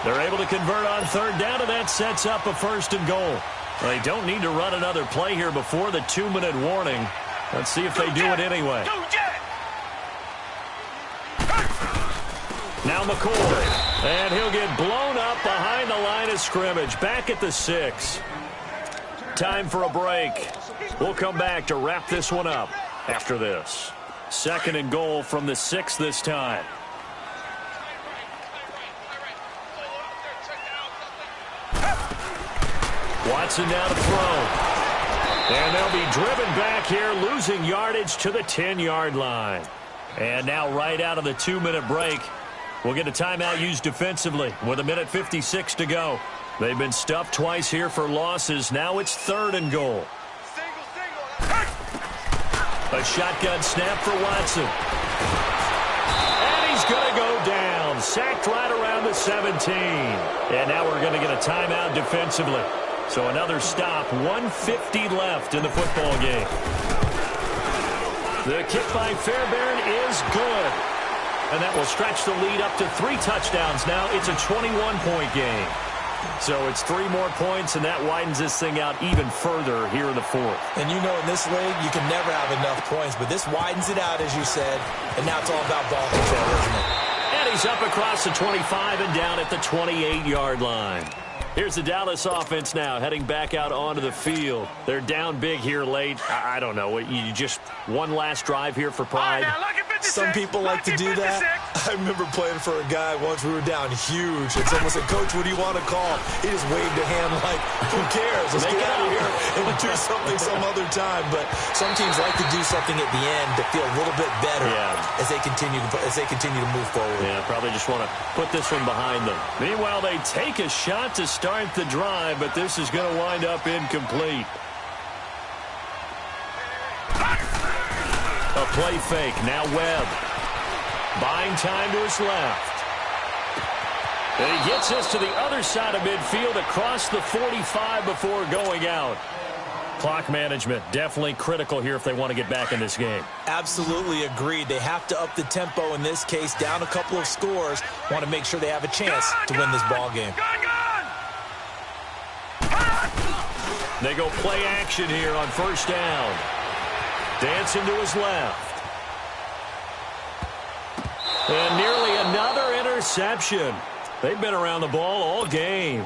They're able to convert on 3rd down, and that sets up a 1st and goal. Well, they don't need to run another play here before the 2-minute warning. Let's see if they do it anyway. Now McCoy. And he'll get blown up behind the line of scrimmage. Back at the 6. Time for a break. We'll come back to wrap this one up after this. 2nd and goal from the 6 this time. Watson now to throw. And they'll be driven back here, losing yardage to the 10-yard line. And now right out of the 2-minute break, we'll get a timeout used defensively with 1:56 to go. They've been stuffed twice here for losses. Now it's 3rd and goal. A shotgun snap for Watson. And he's going to go down. Sacked right around the 17. And now we're going to get a timeout defensively. So another stop, 1:50 left in the football game. The kick by Fairbairn is good. And that will stretch the lead up to 3 touchdowns now. It's a 21-point game. So it's 3 more points, and that widens this thing out even further here in the 4th. And you know in this league, you can never have enough points, but this widens it out, as you said, and now it's all about ball control, isn't it? And he's up across the 25 and down at the 28-yard line. Here's the Dallas offense now heading back out onto the field. They're down big here late. I don't know. You just one last drive here for pride. Some people like to do that. I remember playing for a guy once. We were down huge, and someone said, "Coach, what do you want to call?" He just waved a hand like, "Who cares? Let's get out of here and do something some other time." But some teams like to do something at the end to feel a little bit better as they continue to move forward. Yeah, probably just want to put this one behind them. Meanwhile, they take a shot to start the drive, but this is going to wind up incomplete. A play fake. Now Webb. Buying time to his left. And he gets us to the other side of midfield across the 45 before going out. Clock management definitely critical here if they want to get back in this game. Absolutely agreed. They have to up the tempo in this case, down a couple of scores. Want to make sure they have a chance to win this ball game. They go play action here on 1st down. Dancing to his left. And nearly another interception. They've been around the ball all game.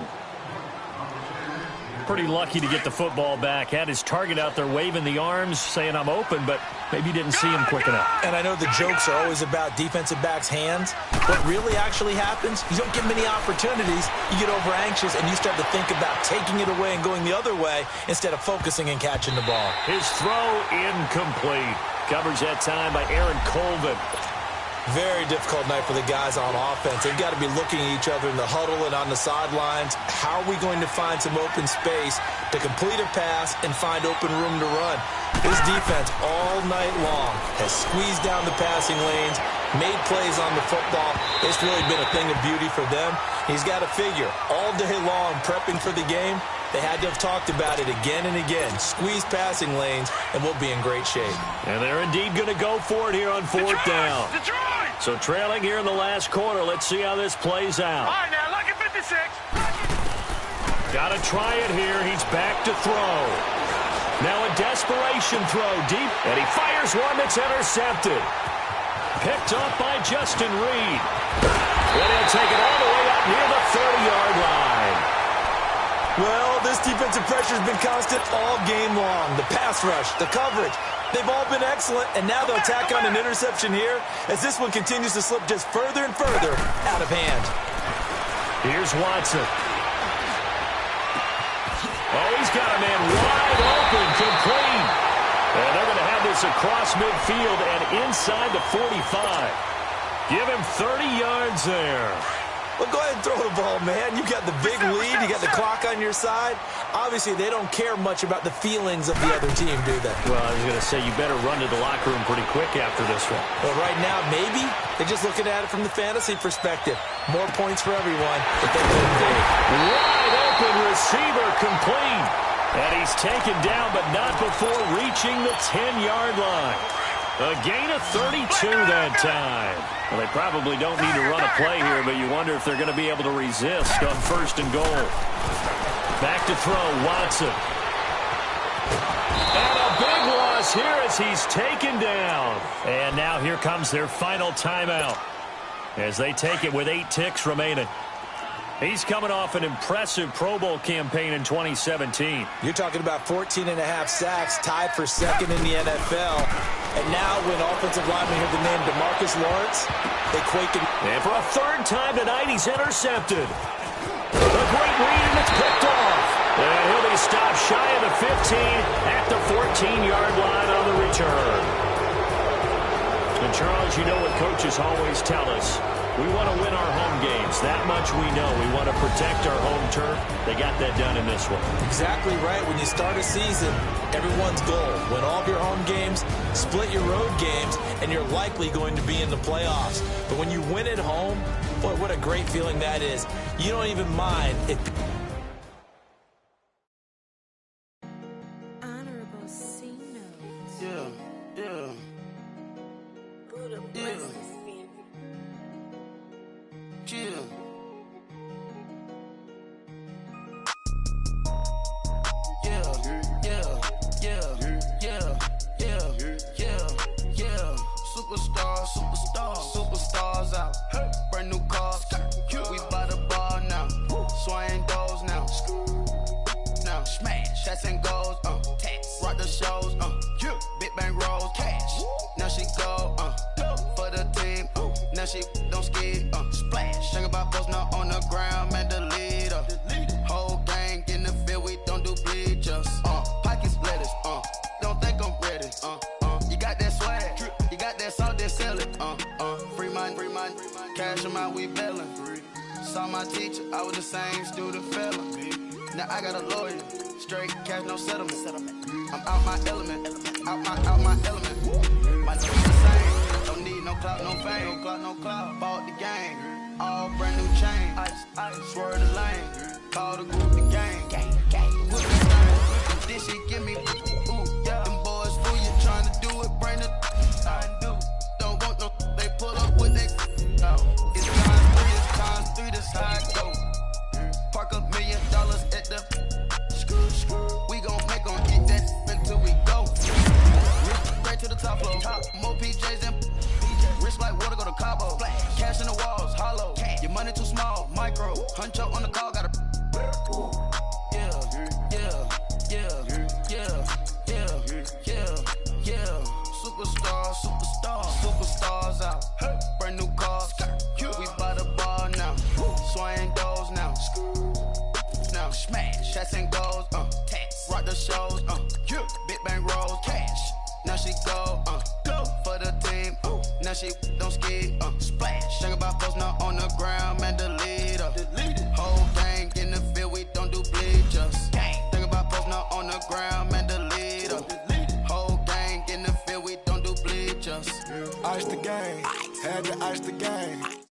Pretty lucky to get the football back. Had his target out there waving the arms, saying I'm open, but maybe didn't see him quick enough. And I know the jokes are always about defensive backs' hands. What really actually happens, you don't get many opportunities. You get over anxious, and you start to think about taking it away and going the other way instead of focusing and catching the ball. His throw incomplete. Coverage that time by Aaron Colvin. Very difficult night for the guys on offense. They've got to be looking at each other in the huddle and on the sidelines. How are we going to find some open space to complete a pass and find open room to run? This defense all night long has squeezed down the passing lanes, made plays on the football. It's really been a thing of beauty for them. He's got to figure all day long prepping for the game. They had to have talked about it again and again. Squeeze passing lanes, and we'll be in great shape. And they're indeed going to go for it here on fourth down. Detroit! So trailing here in the last quarter. Let's see how this plays out. All right, now, look at 56. Got to try it here. He's back to throw. Now a desperation throw deep, and he fires one that's intercepted. Picked up by Justin Reed. And he'll take it all the way up near the 30-yard line. Well, this defensive pressure has been constant all game long. The pass rush, the coverage, they've all been excellent, and now they'll tack on an interception here as this one continues to slip just further and further out of hand. Here's Watson. Oh, he's got a man wide open, complete. And they're going to have this across midfield and inside the 45. Give him 30 yards there. Well, go ahead and throw the ball, man. You got the big lead. You got the clock on your side. Obviously, they don't care much about the feelings of the other team, do they? Well, I was going to say, you better run to the locker room pretty quick after this one. Well, right now, maybe. They're just looking at it from the fantasy perspective. More points for everyone if they win big. Wide open receiver complete. And he's taken down, but not before reaching the 10-yard line. A gain of 32 that time. Well, they probably don't need to run a play here, but you wonder if they're going to be able to resist on first and goal. Back to throw, Watson. And a big loss here as he's taken down. And now here comes their final timeout as they take it with 8 ticks remaining. He's coming off an impressive Pro Bowl campaign in 2017. You're talking about 14.5 sacks, tied for second in the NFL. And now when offensive linemen hear the name DeMarcus Lawrence, they quake. And for a third time tonight, he's intercepted. A great read, and it's picked off. And he'll be stopped shy of the 15 at the 14-yard line on the return. And Charles, you know what coaches always tell us. We want to win our home games. That much we know. We want to protect our home turf. They got that done in this one. Exactly right. When you start a season, everyone's goal. Win all of your home games, split your road games, and you're likely going to be in the playoffs. But when you win at home, boy, what a great feeling that is. You don't even mind if... Honorable C notes. Yeah. Chill. Superstars out. Brand new cars. We buy the bar now. Swaying doors now. Now smash. Shots and goals. Rock the shows. Big bang rolls. Cash. Now she go. For the team. Now she don't skid. Splash. Think about post now on the ground. Man, the leader. Whole gang in the field. We don't do bleachers. Pockets lettuce. Don't think I'm ready. You got that swag. You got that salt, then sell it. Free mind. Cash them out, we bailin'. Saw my teacher, I was the same student fella. Now I got a lawyer. Straight cash, no settlement. I'm out my element. Out my element. My niggas the same. Don't need no clout, no fame. No clout. Bought the game. All brand new chain. Ice. Swerve the lane. Call the group the gang. Put the thing. This shit give me. Ooh, yeah. Them boys fool you trying to do it. Bring the. Don't want no. They pull up with they. It's times 3. This how it go. Park $1 million at the. We gon' make them eat that until we go. Right to the top floor. More PJs and wrist like water, go to Cabo. Cash in the walls, hollow. Your money too small, micro. Huncho on the call, got a. Yeah. Superstars out. Brand new cars. We buy the bar now. Swaying doors now. Now smash. Shots and goals. Rock the shows. Big bang rolls. Cash. Now she go. For the team. Now now she don't ski, splash. Think about post now on the ground, man, delete her. Whole gang in the field, we don't do bleachers. Think about post now on the ground, man, delete her. Whole gang in the field, we don't do bleachers. Ice the game, had to ice the game.